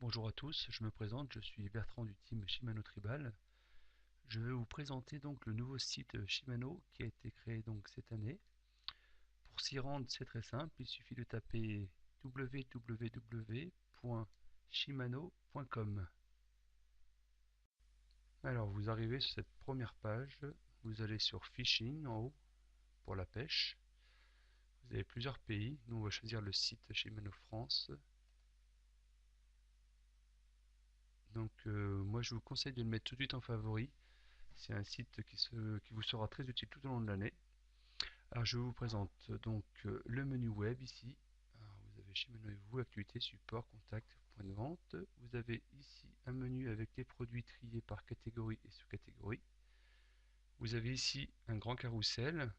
Bonjour à tous, je me présente, je suis Bertrand du team Shimano Tribal. Je vais vous présenter donc le nouveau site Shimano qui a été créé donc cette année. Pour s'y rendre, c'est très simple, il suffit de taper www.shimano.com. Alors vous arrivez sur cette première page, vous allez sur Fishing en haut pour la pêche. Vous avez plusieurs pays, nous on va choisir le site Shimano France. Donc moi je vous conseille de le mettre tout de suite en favori. C'est un site qui vous sera très utile tout au long de l'année. Alors je vous présente donc le menu web ici. Alors, vous avez Shimano et vous, activités, support, contact, point de vente. Vous avez ici un menu avec les produits triés par catégorie et sous-catégorie. Vous avez ici un grand carrousel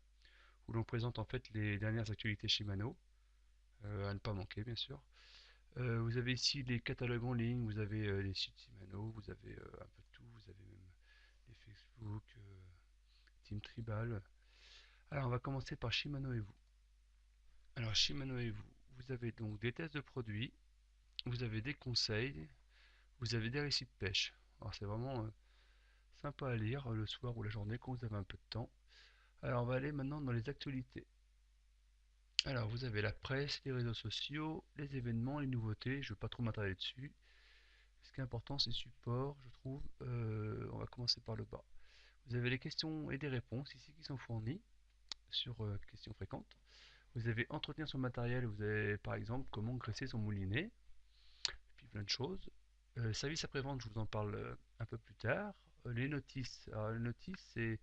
où l'on présente en fait les dernières actualités Shimano, à ne pas manquer bien sûr. Vous avez ici les catalogues en ligne, vous avez les sites Shimano, vous avez un peu de tout, vous avez même les Facebook, Team Tribal. Alors on va commencer par Shimano et vous. Alors Shimano et vous, vous avez donc des tests de produits, vous avez des conseils, vous avez des récits de pêche. Alors c'est vraiment sympa à lire le soir ou la journée quand vous avez un peu de temps. Alors on va aller maintenant dans les actualités. Alors vous avez la presse, les réseaux sociaux, les événements, les nouveautés, je ne veux pas trop m'attarder dessus. Ce qui est important c'est support, je trouve. On va commencer par le bas. Vous avez les questions et des réponses ici qui sont fournies sur questions fréquentes. Vous avez entretenir son matériel, vous avez par exemple comment graisser son moulinet, puis plein de choses. Service après-vente, je vous en parle un peu plus tard. Les notices, alors les notices, c'est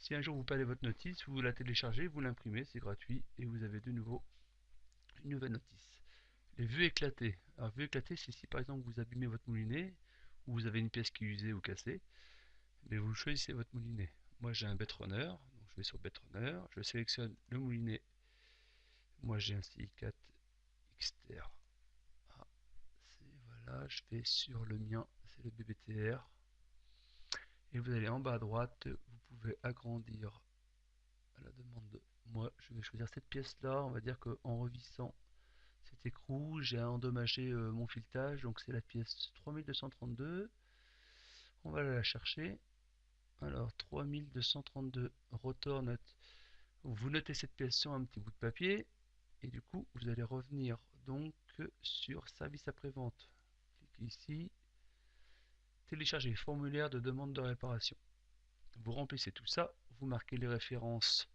si un jour vous perdez votre notice, vous la téléchargez, vous l'imprimez, c'est gratuit, et vous avez de nouveau une nouvelle notice. Les vues éclatées. Alors vues éclatées, c'est si par exemple vous abîmez votre moulinet, ou vous avez une pièce qui est usée ou cassée, mais vous choisissez votre moulinet. Moi j'ai un Betrunner, donc je vais sur Betrunner, je sélectionne le moulinet. Moi j'ai un CI4 XTR. Ah, voilà, je vais sur le mien, c'est le BBTR. Et vous allez en bas à droite, vous pouvez agrandir à la demande de moi. Je vais choisir cette pièce-là. On va dire qu'en revissant cet écrou, j'ai endommagé mon filetage. Donc c'est la pièce 3232. On va la chercher. Alors 3232 rotor note. Vous notez cette pièce sur un petit bout de papier. Et du coup, vous allez revenir donc sur service après-vente. Cliquez ici. Télécharger formulaire de demande de réparation. Vous remplissez tout ça, vous marquez les références,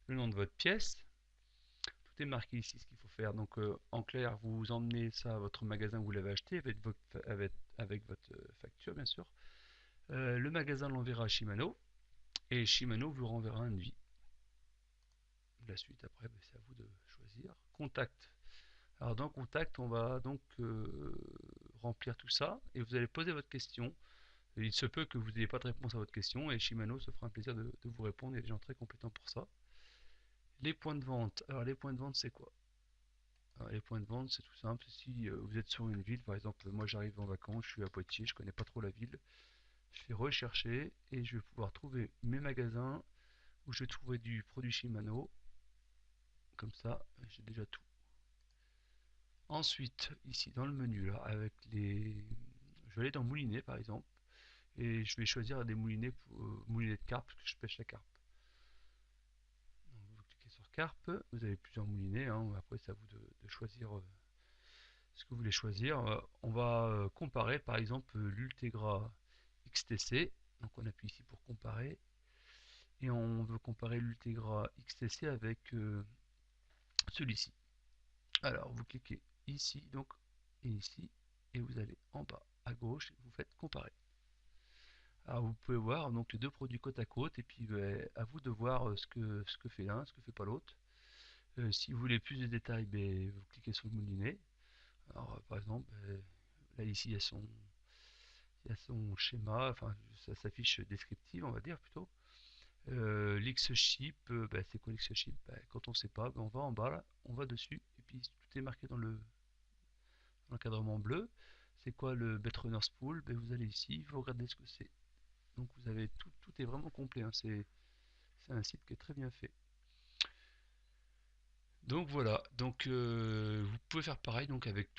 le nom de votre pièce. Tout est marqué ici ce qu'il faut faire. Donc en clair, vous emmenez ça à votre magasin où vous l'avez acheté avec votre facture bien sûr. Le magasin l'enverra à Shimano et Shimano vous renverra un devis. La suite après, c'est à vous de choisir. Contact. Alors dans Contact, on va donc remplir tout ça et vous allez poser votre question. Il se peut que vous n'ayez pas de réponse à votre question et Shimano se fera un plaisir de vous répondre. Il y a des gens très compétents pour ça. Les points de vente. Alors les points de vente, c'est quoi? Alors, les points de vente, c'est tout simple. Si vous êtes sur une ville, par exemple, moi j'arrive en vacances, je suis à Poitiers, je connais pas trop la ville. Je vais rechercher et je vais pouvoir trouver mes magasins où je vais trouver du produit Shimano. Comme ça, j'ai déjà tout. Ensuite, ici dans le menu, là, avec les. Je vais aller dans Moulinet par exemple. Et je vais choisir des moulinets, moulinets de carpe, parce que je pêche la carpe. Donc, vous cliquez sur carpe, vous avez plusieurs moulinets, hein. Après c'est à vous de choisir ce que vous voulez choisir. On va comparer par exemple l'Ultegra XTC, donc on appuie ici pour comparer, et on veut comparer l'Ultegra XTC avec celui-ci. Alors vous cliquez ici donc et ici, et vous allez en bas à gauche, et vous faites comparer. Alors vous pouvez voir donc les deux produits côte à côte et puis à vous de voir ce que fait l'un, ce que fait pas l'autre. Si vous voulez plus de détails, vous cliquez sur le moulinet. Alors par exemple, là ici il y a son schéma, enfin ça s'affiche descriptive on va dire plutôt. L'X-Ship, c'est quoi l'X-Ship? Quand on sait pas, on va en bas là, on va dessus et puis tout est marqué dans l'encadrement bleu. C'est quoi le Betrunner Spool? Vous allez ici, vous regardez ce que c'est. Donc vous avez tout est vraiment complet, hein. C'est un site qui est très bien fait. Donc voilà, donc vous pouvez faire pareil donc avec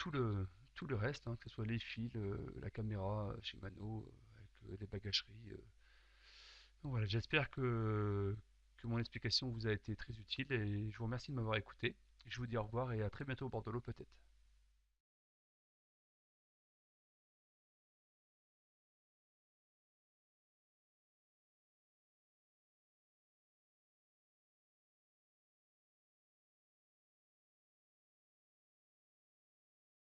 tout le reste, hein, que ce soit les fils, la caméra Shimano, avec les bagageries. Donc voilà, j'espère que mon explication vous a été très utile et je vous remercie de m'avoir écouté. Je vous dis au revoir et à très bientôt au bord de l'eau peut-être.